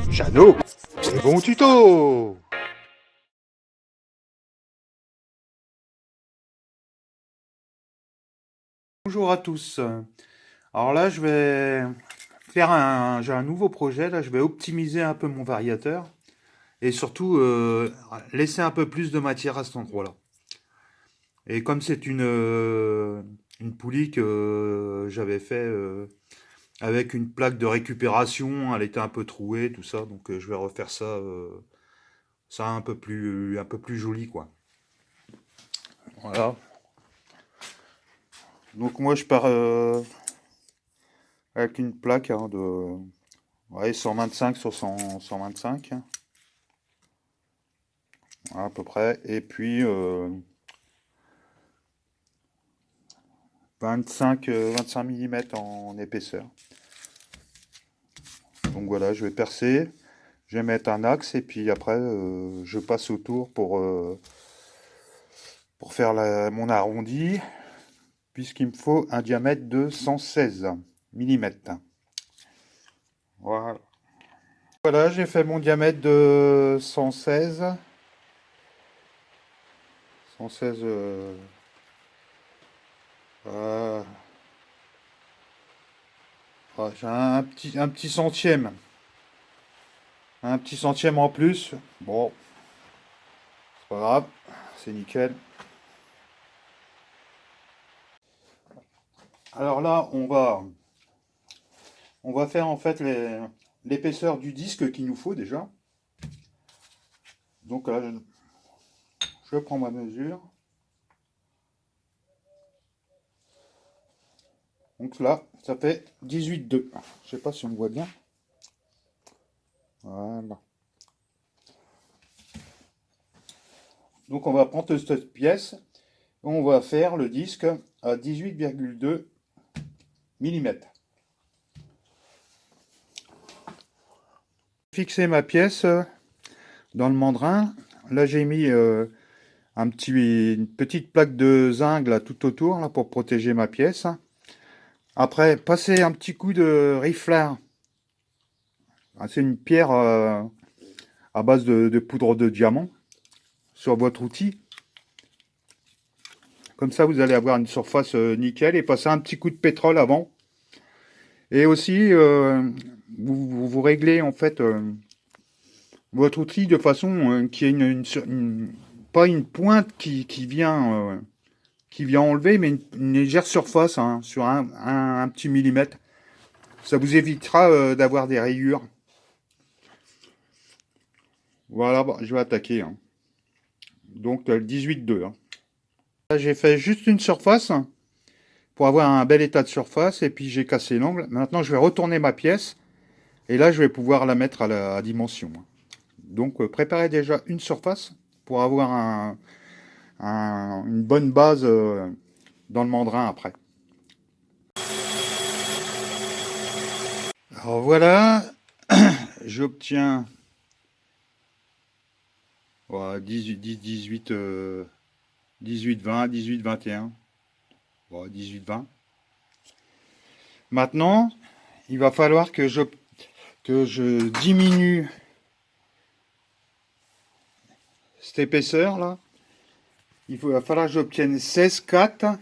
Jeannot, c'est bon tuto. Bonjour à tous. Alors là, je vais j'ai un nouveau projet. Là, je vais optimiser un peu mon variateur et surtout laisser un peu plus de matière à cet endroit-là. Et comme c'est une poulie que j'avais fait avec une plaque de récupération, elle était un peu trouée, tout ça, donc je vais refaire ça un peu plus joli, quoi. Voilà. Donc moi, je pars avec une plaque de ouais, 125 sur 125, voilà, à peu près. Et puis 25 mm en épaisseur. Donc voilà, je vais percer, je vais mettre un axe et puis après je passe autour pour faire mon arrondi, puisqu'il me faut un diamètre de 116 mm. Voilà. Voilà, j'ai fait mon diamètre de 116. 116. Euh, j'ai un petit centième. Un petit centième en plus. Bon, c'est pas grave. C'est nickel. Alors là, on va faire en fait l'épaisseur du disque qu'il nous faut déjà. Donc là, je prends ma mesure. Donc là, ça fait 18,2. Je sais pas si on voit bien. Voilà. Donc on va prendre cette pièce. On va faire le disque à 18,2 mm. Fixer ma pièce dans le mandrin. Là j'ai mis une petite plaque de zinc là, tout autour là, pour protéger ma pièce. Après, passer un petit coup de riflard. C'est une pierre à base de poudre de diamant sur votre outil. Comme ça, vous allez avoir une surface nickel et passer un petit coup de pétrole avant. Et aussi, vous réglez en fait votre outil de façon qu'il y ait pas une pointe qui vient enlever, mais une légère surface hein, sur un petit millimètre. Ça vous évitera d'avoir des rayures. Voilà, bon, je vais attaquer. Hein. Donc le 18,2. Hein. Là, j'ai fait juste une surface pour avoir un bel état de surface et puis j'ai cassé l'angle. Maintenant, je vais retourner ma pièce et là, je vais pouvoir la mettre à la dimension. Donc, préparez déjà une surface pour avoir une bonne base dans le mandrin après. Alors voilà, j'obtiens 18, 20, 18, 21, 18, 20. Maintenant, il va falloir que je diminue cette épaisseur là. Va falloir que j'obtienne 16,4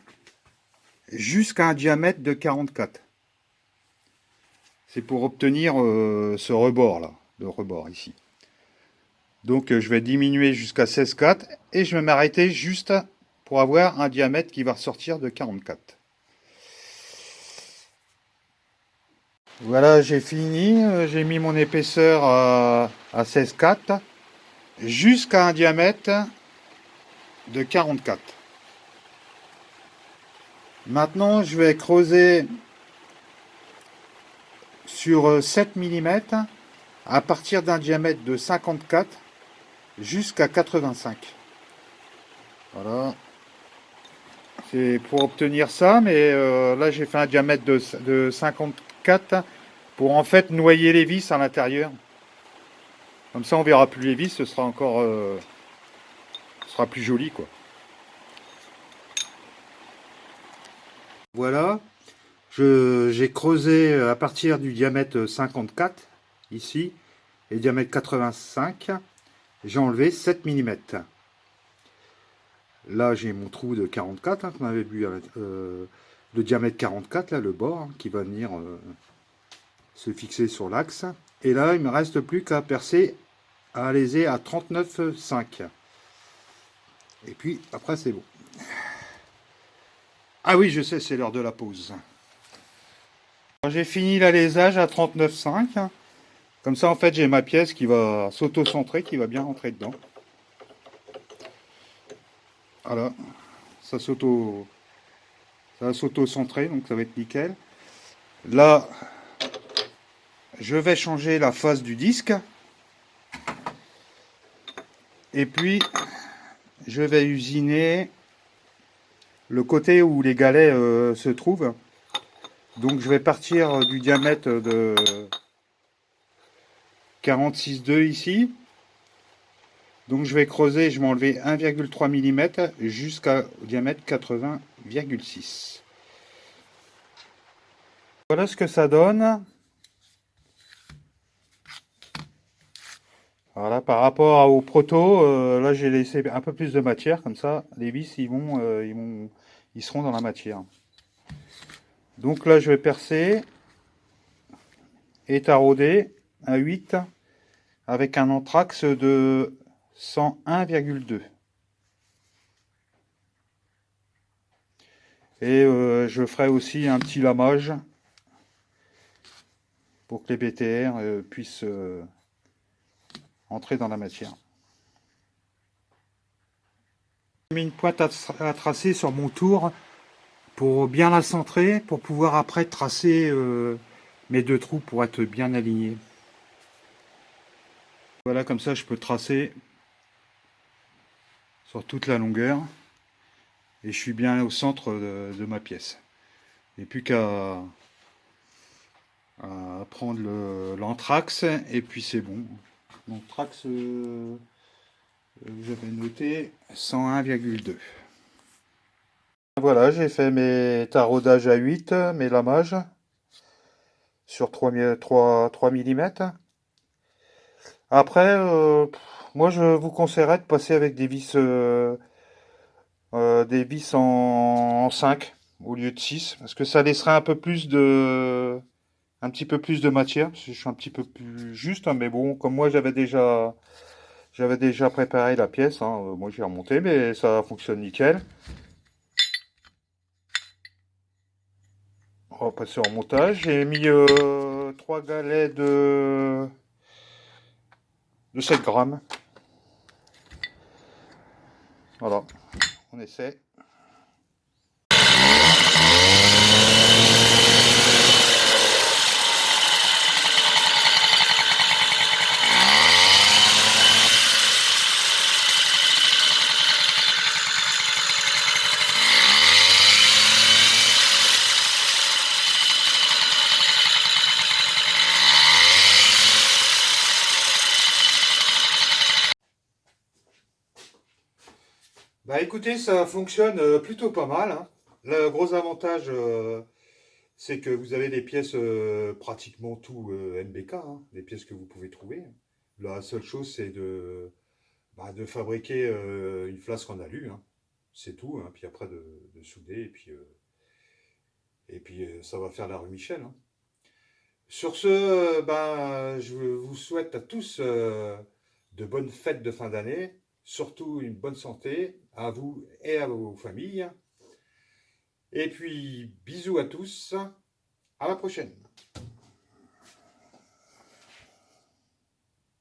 jusqu'à un diamètre de 44. C'est pour obtenir ce rebord là, le rebord ici. Donc je vais diminuer jusqu'à 16,4 et je vais m'arrêter juste pour avoir un diamètre qui va ressortir de 44. Voilà, j'ai fini. J'ai mis mon épaisseur à 16,4 jusqu'à un diamètre de 44. Maintenant, je vais creuser sur 7 mm à partir d'un diamètre de 54 jusqu'à 85. Voilà. C'est pour obtenir ça, mais là j'ai fait un diamètre de 54 pour en fait noyer les vis à l'intérieur. Comme ça on verra plus les vis, ce sera encore ce sera plus joli quoi. Voilà, j'ai creusé à partir du diamètre 54 ici, et diamètre 85, j'ai enlevé 7 mm. Là, j'ai mon trou de 44, qu'on avait vu, de diamètre 44, là, le bord, qui va venir se fixer sur l'axe. Et là, il me reste plus qu'à percer, à léser à 39,5. Et puis, après, c'est bon. Ah oui, je sais, c'est l'heure de la pause. J'ai fini l'alésage à 39,5. Comme ça, en fait, j'ai ma pièce qui va s'auto-centrer, qui va bien rentrer dedans. Voilà, ça va s'auto-centrer, donc ça va être nickel. Là, je vais changer la face du disque. Et puis, je vais usiner le côté où les galets se trouvent. Donc, je vais partir du diamètre de 46,2 ici. Donc, je vais creuser, je vais enlever 1,3 mm jusqu'au diamètre 80,6. Voilà ce que ça donne. Voilà, par rapport au proto, là j'ai laissé un peu plus de matière, comme ça les vis ils seront dans la matière. Donc là je vais percer et tarauder à 8 avec un anthrax de 101,2. Et je ferai aussi un petit lamage pour que les BTR puissent entrer dans la matière. J'ai mis une pointe à tracer sur mon tour pour bien la centrer, pour pouvoir après tracer mes deux trous pour être bien alignés. Voilà, comme ça je peux tracer sur toute la longueur et je suis bien au centre de ma pièce. Et plus qu'à prendre l'anthrax et puis c'est bon. L'anthrax, j'avais noté 101,2. Voilà, j'ai fait mes taraudages à 8, mes lamages sur 3 mm. Après, moi je vous conseillerais de passer avec des vis en 5 au lieu de 6, parce que ça laisserait un petit peu plus de matière, parce que je suis un petit peu plus juste, hein, mais bon, comme moi j'avais déjà préparé la pièce, hein, moi j'ai remonté, mais ça fonctionne nickel. On va passer en montage. J'ai mis 3 galets de 7 grammes. Voilà, on essaie. Bah écoutez, ça fonctionne plutôt pas mal, hein. Le gros avantage, c'est que vous avez des pièces pratiquement tout NBK, hein, des pièces que vous pouvez trouver. La seule chose, c'est de fabriquer une flasque en alu, hein. C'est tout, hein. Puis après de souder, et puis ça va faire la rue Michel, hein. Sur ce, je vous souhaite à tous de bonnes fêtes de fin d'année, surtout une bonne santé à vous et à vos familles. Et puis, bisous à tous, à la prochaine.